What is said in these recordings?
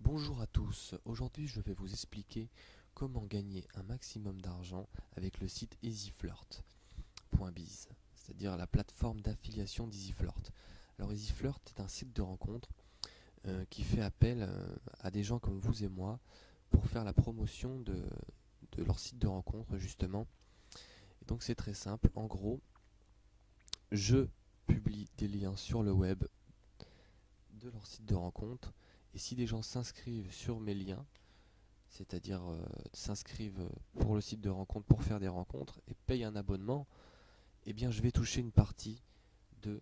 Bonjour à tous, aujourd'hui je vais vous expliquer comment gagner un maximum d'argent avec le site easyflirt.biz, c'est-à-dire la plateforme d'affiliation d'EasyFlirt. Alors EasyFlirt est un site de rencontre qui fait appel à des gens comme vous et moi pour faire la promotion de leur site de rencontre justement. Et donc c'est très simple, en gros, je publie des liens sur le web de leur site de rencontre et si des gens s'inscrivent sur mes liens, c'est-à-dire s'inscrivent pour le site de rencontre pour faire des rencontres et payent un abonnement, eh bien je vais toucher une partie de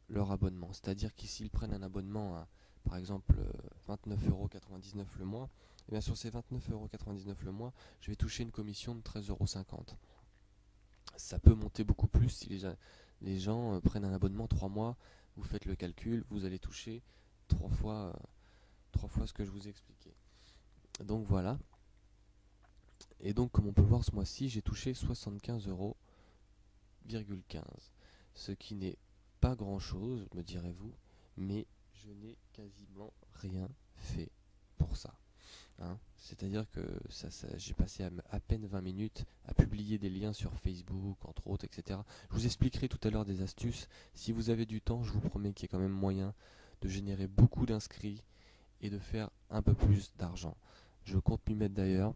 leur abonnement. C'est-à-dire que s'ils prennent un abonnement à par exemple 29,99€ le mois, et bien sur ces 29,99€ le mois, je vais toucher une commission de 13,50€. Ça peut monter beaucoup plus si les gens prennent un abonnement 3 mois, vous faites le calcul, vous allez toucher 3 fois, 3 fois ce que je vous ai expliqué. Donc voilà. Et donc comme on peut voir ce mois-ci, j'ai touché 75,15€, ce qui n'est pas grand-chose, me direz-vous, mais je n'ai quasiment rien fait pour ça. C'est-à-dire que j'ai passé à peine 20 minutes à publier des liens sur Facebook, entre autres, etc. Je vous expliquerai tout à l'heure des astuces. Si vous avez du temps, je vous promets qu'il y a quand même moyen de générer beaucoup d'inscrits et de faire un peu plus d'argent. Je compte m'y mettre d'ailleurs,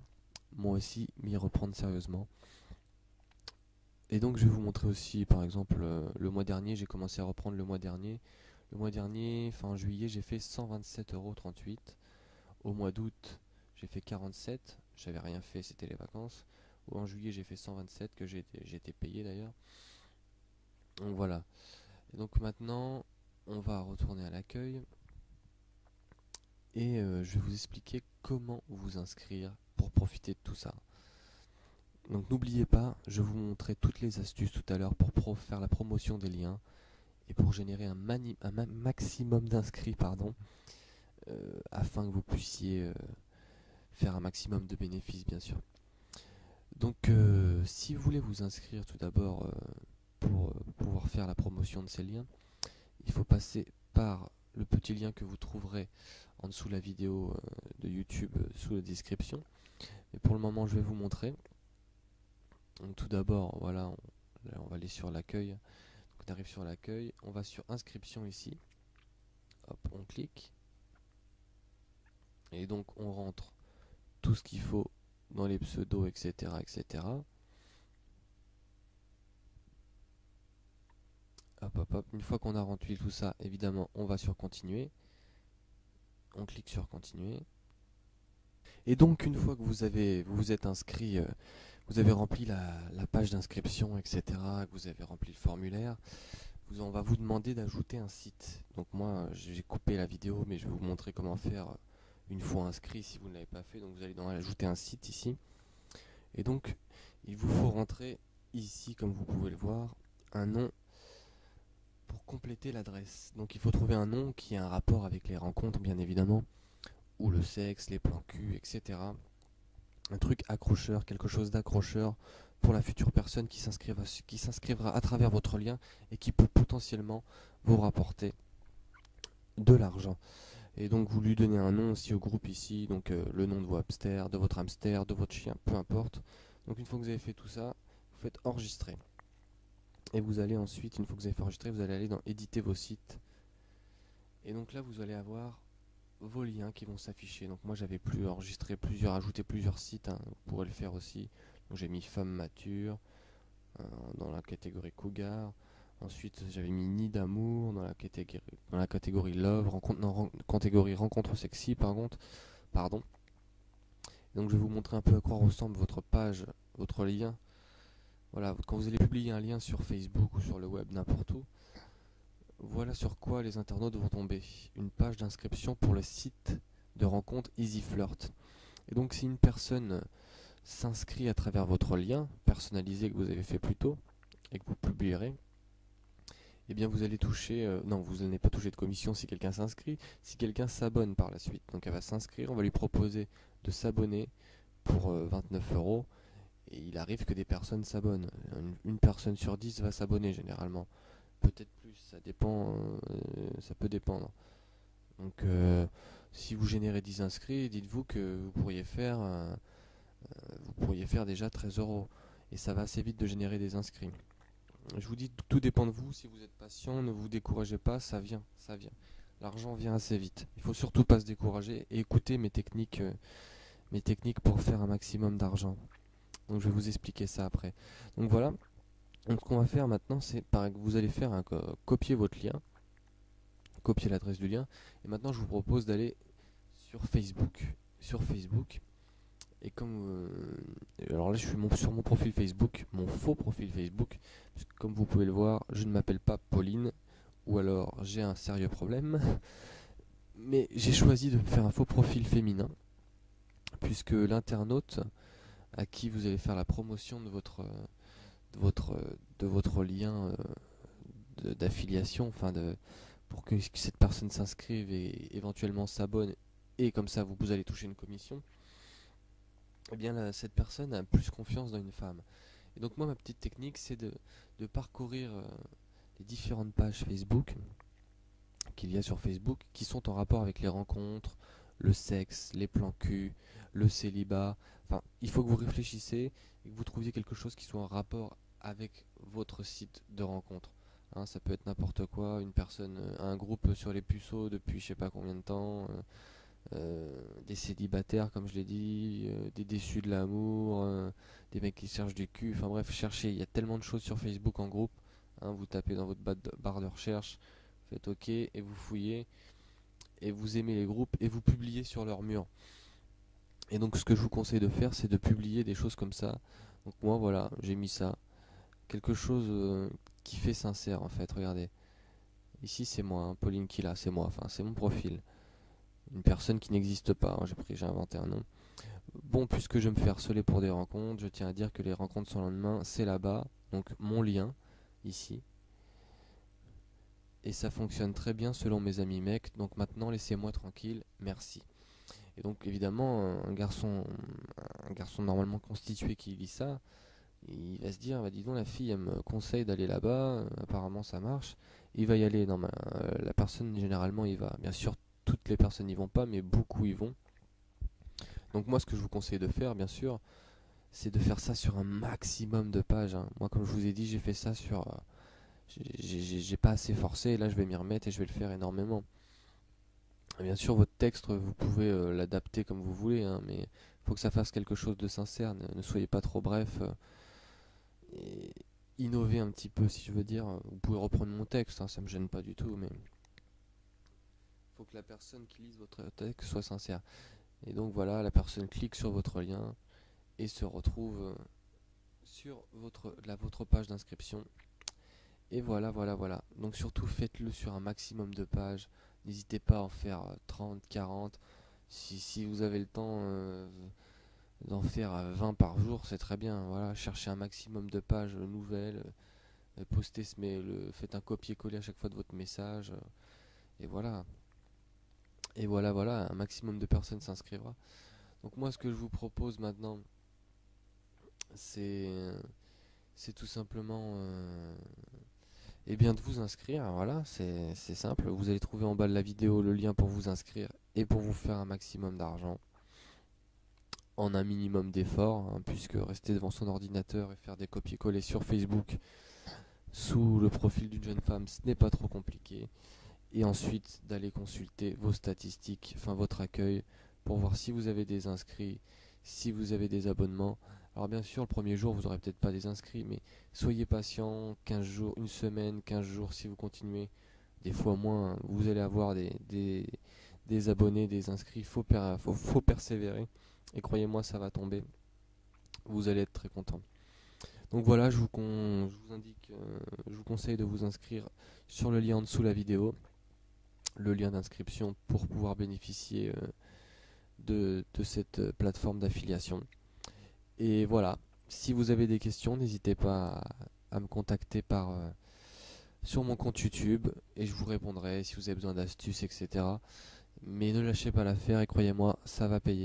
moi aussi m'y reprendre sérieusement. Et donc je vais vous montrer aussi, par exemple, le mois dernier, j'ai commencé à reprendre le mois dernier. Le mois dernier, fin juillet, j'ai fait 127,38€. Au mois d'août, j'ai fait 47, j'avais rien fait, c'était les vacances. Ou en juillet, j'ai fait 127, que j'ai été payé d'ailleurs. Donc voilà. Et donc maintenant, on va retourner à l'accueil. Et je vais vous expliquer comment vous inscrire pour profiter de tout ça. Donc n'oubliez pas, je vous montrer toutes les astuces tout à l'heure pour faire la promotion des liens et pour générer un maximum d'inscrits, afin que vous puissiez faire un maximum de bénéfices, bien sûr. Donc si vous voulez vous inscrire tout d'abord pour pouvoir faire la promotion de ces liens, il faut passer par le petit lien que vous trouverez en dessous de la vidéo de YouTube, sous la description. Et pour le moment, je vais vous montrer. Donc tout d'abord, voilà, on va aller sur l'accueil. On arrive sur l'accueil, on va sur inscription ici. Hop, on clique. Et donc on rentre tout ce qu'il faut dans les pseudos, etc., etc. Hop, hop, hop. Une fois qu'on a rempli tout ça, évidemment, on va sur continuer. On clique sur continuer. Et donc une fois que vous vous êtes inscrit, vous avez rempli la page d'inscription, etc., que vous avez rempli le formulaire, on va vous demander d'ajouter un site. Donc moi j'ai coupé la vidéo, mais je vais vous montrer comment faire une fois inscrit si vous ne l'avez pas fait. Donc vous allez dans ajouter un site ici. Et donc il vous faut rentrer ici, comme vous pouvez le voir, un nom pour compléter l'adresse. Donc il faut trouver un nom qui a un rapport avec les rencontres, bien évidemment, ou le sexe, les plans cul, etc. Un truc accrocheur, quelque chose d'accrocheur pour la future personne qui s'inscrivra à travers votre lien et qui peut potentiellement vous rapporter de l'argent. Et donc vous lui donnez un nom aussi au groupe ici, donc le nom de votre hamster, de votre chien, peu importe. Donc une fois que vous avez fait tout ça, vous faites enregistrer. Et vous allez ensuite, une fois que vous avez fait enregistrer, vous allez aller dans éditer vos sites. Et donc là vous allez avoir vos liens qui vont s'afficher. Donc moi j'avais ajouté plusieurs sites, vous pourrez le faire aussi. Donc j'ai mis femme mature dans la catégorie cougar. Ensuite j'avais mis nid d'amour dans la catégorie love, catégorie rencontre sexy pardon. Donc je vais vous montrer un peu à quoi ressemble votre page, votre lien. Voilà, quand vous allez publier un lien sur Facebook ou sur le web, n'importe où, voilà sur quoi les internautes vont tomber. Une page d'inscription pour le site de rencontre EasyFlirt. Et donc si une personne s'inscrit à travers votre lien personnalisé que vous avez fait plus tôt et que vous publierez, eh bien vous allez toucher, non vous n'allez pas toucher de commission si quelqu'un s'inscrit, si quelqu'un s'abonne par la suite. Donc elle va s'inscrire, on va lui proposer de s'abonner pour 29€. Et il arrive que des personnes s'abonnent. Une personne sur 10 va s'abonner généralement. Peut-être plus, ça dépend, ça peut dépendre. Donc si vous générez 10 inscrits, dites-vous que vous pourriez faire déjà 13 euros. Et ça va assez vite de générer des inscrits. Je vous dis, tout dépend de vous. Si vous êtes patient, ne vous découragez pas, ça vient, ça vient. L'argent vient assez vite. Il faut surtout pas se décourager et écouter mes techniques pour faire un maximum d'argent. Donc je vais vous expliquer ça après. Donc voilà. Donc ce qu'on va faire maintenant, c'est vous allez faire copier votre lien, copier l'adresse du lien. Et maintenant, je vous propose d'aller sur Facebook. Sur Facebook. Et alors là, je suis sur mon profil Facebook, mon faux profil Facebook. Puisque comme vous pouvez le voir, je ne m'appelle pas Pauline, ou alors j'ai un sérieux problème. Mais j'ai choisi de me faire un faux profil féminin, puisque l'internaute à qui vous allez faire la promotion de votre lien d'affiliation, pour que cette personne s'inscrive et éventuellement s'abonne, et comme ça vous allez toucher une commission, eh bien cette personne a plus confiance dans une femme. Et donc moi, ma petite technique, c'est de parcourir les différentes pages Facebook qu'il y a sur Facebook, qui sont en rapport avec les rencontres, le sexe, les plans cul, le célibat. Enfin, il faut que vous réfléchissiez et que vous trouviez quelque chose qui soit en rapport avec votre site de rencontre. Hein, ça peut être n'importe quoi, une personne, un groupe sur les puceaux depuis je sais pas combien de temps, des célibataires comme je l'ai dit, des déçus de l'amour, des mecs qui cherchent du cul, enfin bref, cherchez, il y a tellement de choses sur Facebook en groupe. Hein, vous tapez dans votre barre de recherche, faites OK et vous fouillez et vous aimez les groupes et vous publiez sur leur mur. Et donc ce que je vous conseille de faire, c'est de publier des choses comme ça. Donc moi voilà, j'ai mis ça, quelque chose qui fait sincère en fait. Regardez, ici c'est moi, hein, Pauline Killa, c'est moi, enfin c'est mon profil, une personne qui n'existe pas, hein, j'ai inventé un nom. Bon, puisque je me fais harceler pour des rencontres, je tiens à dire que les rencontres sans lendemain, c'est là-bas, donc mon lien ici. Et ça fonctionne très bien selon mes amis mecs, donc maintenant laissez-moi tranquille, merci. Et donc évidemment, un garçon normalement constitué qui lit ça, il va se dire, bah, dis donc, la fille elle me conseille d'aller là-bas, apparemment ça marche, il va y aller. Non, la personne généralement il va. Bien sûr, toutes les personnes y vont pas, mais beaucoup y vont. Donc moi ce que je vous conseille de faire, bien sûr, c'est de faire ça sur un maximum de pages. Hein. Moi comme je vous ai dit, j'ai fait ça sur... j'ai pas assez forcé, et là je vais m'y remettre et je vais le faire énormément. Bien sûr, votre texte, vous pouvez l'adapter comme vous voulez, hein, mais il faut que ça fasse quelque chose de sincère. Ne soyez pas trop bref. Et innovez un petit peu, si je veux dire. Vous pouvez reprendre mon texte, hein, ça me gêne pas du tout, mais il faut que la personne qui lise votre texte soit sincère. Et donc voilà, la personne clique sur votre lien et se retrouve sur votre page d'inscription. Et voilà, voilà, voilà. Donc surtout faites-le sur un maximum de pages. N'hésitez pas à en faire 30, 40. Si vous avez le temps d'en faire 20 par jour, c'est très bien. Voilà, cherchez un maximum de pages nouvelles. Postez ce mail, faites un copier-coller à chaque fois de votre message. Et voilà. Et voilà, voilà, un maximum de personnes s'inscrivra. Donc moi, ce que je vous propose maintenant, c'est tout simplement de vous inscrire. Voilà, c'est simple. Vous allez trouver en bas de la vidéo le lien pour vous inscrire et pour vous faire un maximum d'argent en un minimum d'effort, hein, puisque rester devant son ordinateur et faire des copier-coller sur Facebook sous le profil d'une jeune femme, ce n'est pas trop compliqué. Et ensuite d'aller consulter vos statistiques, enfin votre accueil, pour voir si vous avez des inscrits, si vous avez des abonnements. Alors bien sûr, le premier jour, vous n'aurez peut-être pas des inscrits, mais soyez patient, 15 jours, une semaine, 15 jours, si vous continuez, des fois moins, vous allez avoir des abonnés, des inscrits. Faut persévérer, et croyez-moi, ça va tomber. Vous allez être très content. Donc voilà, je vous conseille de vous inscrire sur le lien en dessous de la vidéo, le lien d'inscription pour pouvoir bénéficier de cette plateforme d'affiliation. Et voilà, si vous avez des questions, n'hésitez pas à me contacter sur mon compte YouTube et je vous répondrai si vous avez besoin d'astuces, etc. Mais ne lâchez pas l'affaire et croyez-moi, ça va payer.